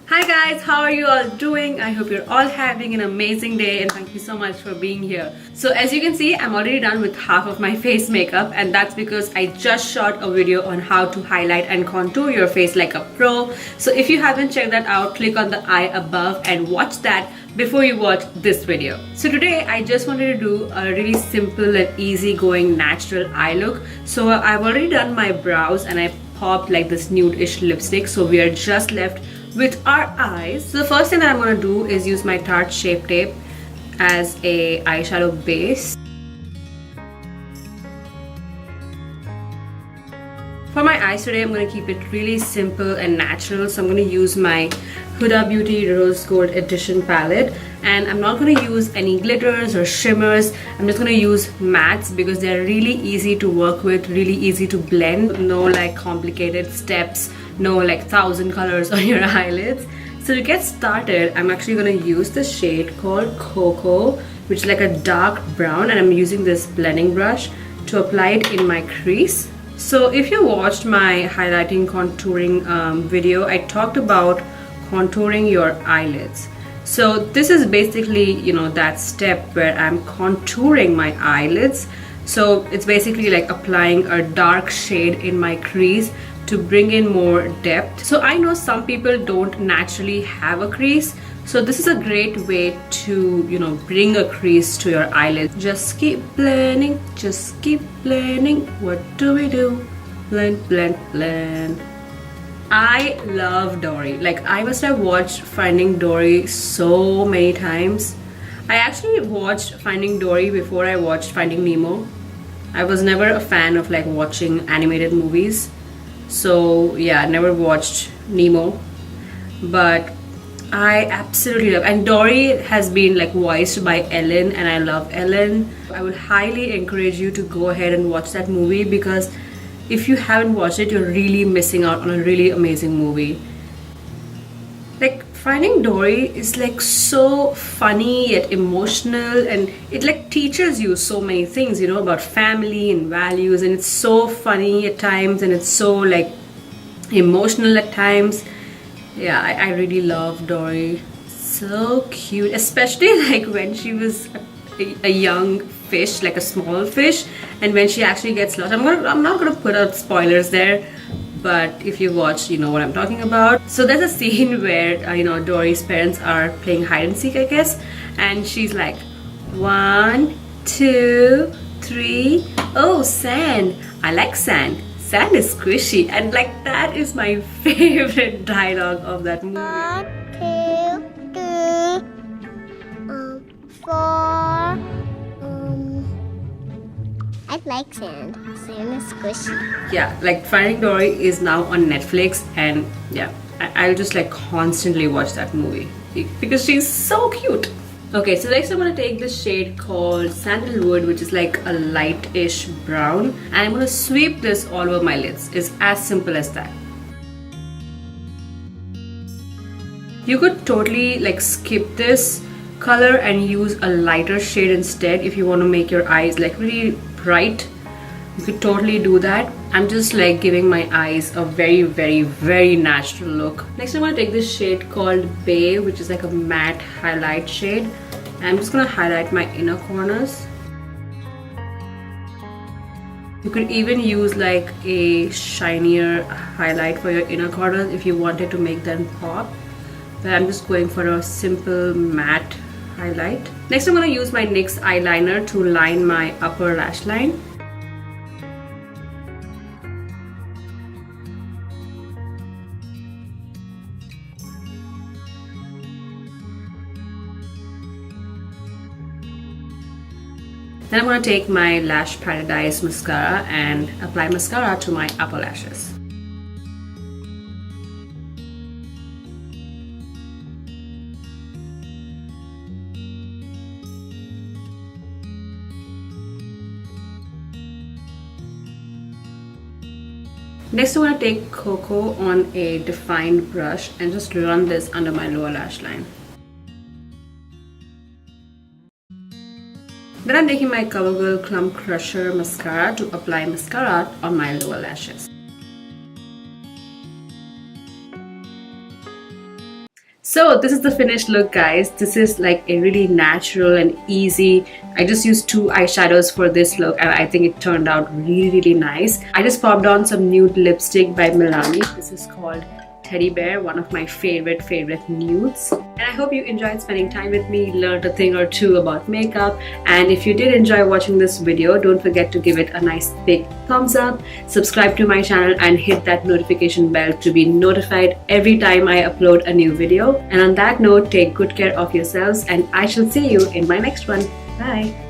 Hi guys, how are you all doing? I hope you're all having an amazing day and thank you so much for being here. So as you can see, I'm already done with half of my face makeup, and that's because I just shot a video on how to highlight and contour your face like a pro. So if you haven't checked that out, click on the eye above and watch that before you watch this video. So today I just wanted to do a really simple and easy-going natural eye look. So I've already done my brows and I popped like this nude-ish lipstick, so we are just left with our eyes. So the first thing that I'm going to do is use my Tarte Shape Tape as a eyeshadow base. For my eyes today, I'm going to keep it really simple and natural. So I'm going to use my Huda Beauty Rose Gold Edition palette, and I'm not going to use any glitters or shimmers. I'm just going to use mattes because they're really easy to work with, really easy to blend. No like complicated steps, no like 1,000 colors on your eyelids. So to get started, I'm actually going to use the shade called Cocoa, which is like a dark brown, and I'm using this blending brush to apply it in my crease. So if you watched my highlighting contouring video, I talked about contouring your eyelids. So this is basically, you know, that step where I'm contouring my eyelids. So it's basically like applying a dark shade in my crease to bring in more depth. So I know some people don't naturally have a crease, so this is a great way to, you know, bring a crease to your eyelid. Just keep blending, just keep blending. What do we do? Blend, blend, blend. I love Dory. Like, I must have watched Finding Dory so many times. I actually watched Finding Dory before I watched Finding Nemo. I was never a fan of like watching animated movies. So yeah, I never watched Nemo, but I absolutely love, and Dory has been like voiced by Ellen, and I love Ellen. I would highly encourage you to go ahead and watch that movie, because if you haven't watched it, you're really missing out on a really amazing movie. Like, Finding Dory is like so funny yet emotional, and it like teaches you so many things, you know, about family and values, and it's so funny at times and it's so like emotional at times. Yeah, I really love Dory. So cute, especially like when she was a young fish, like a small fish, and when she actually gets lost. I'm not gonna put out spoilers there, but if you watch, you know what I'm talking about. So there's a scene where you know, Dory's parents are playing hide and seek, I guess, and she's like, 1, 2, 3. Oh, sand. I like sand. Sand is squishy, and like that is my favorite dialogue of that movie. 1, 2, 3, 4. I like sand. Sand is squishy. Yeah, like Finding Dory is now on Netflix, and yeah, I'll just like constantly watch that movie because she's so cute. Okay, so next I'm going to take this shade called Sandalwood, which is like a light-ish brown, and I'm going to sweep this all over my lids. It's as simple as that. You could totally like skip this color and use a lighter shade instead if you want to make your eyes like really bright. You could totally do that. I'm just like giving my eyes a very, very, very natural look. Next I'm going to take this shade called Bay, which is like a matte highlight shade. And I'm just going to highlight my inner corners. You could even use like a shinier highlight for your inner corners if you wanted to make them pop. But I'm just going for a simple matte highlight. Next I'm going to use my NYX eyeliner to line my upper lash line. Then I'm going to take my Lash Paradise mascara and apply mascara to my upper lashes. Next I'm going to take Cocoa on a defined brush and just run this under my lower lash line. Then I'm taking my CoverGirl Clump Crusher Mascara to apply mascara on my lower lashes. So this is the finished look, guys. This is like a really natural and easy. I just used 2 eyeshadows for this look and I think it turned out really nice. I just popped on some nude lipstick by Milani. This is called Teddy Bear, one of my favorite nudes. And I hope you enjoyed spending time with me, learned a thing or two about makeup. And if you did enjoy watching this video, don't forget to give it a nice big thumbs up, subscribe to my channel and hit that notification bell to be notified every time I upload a new video. And on that note, take good care of yourselves and I shall see you in my next one. Bye!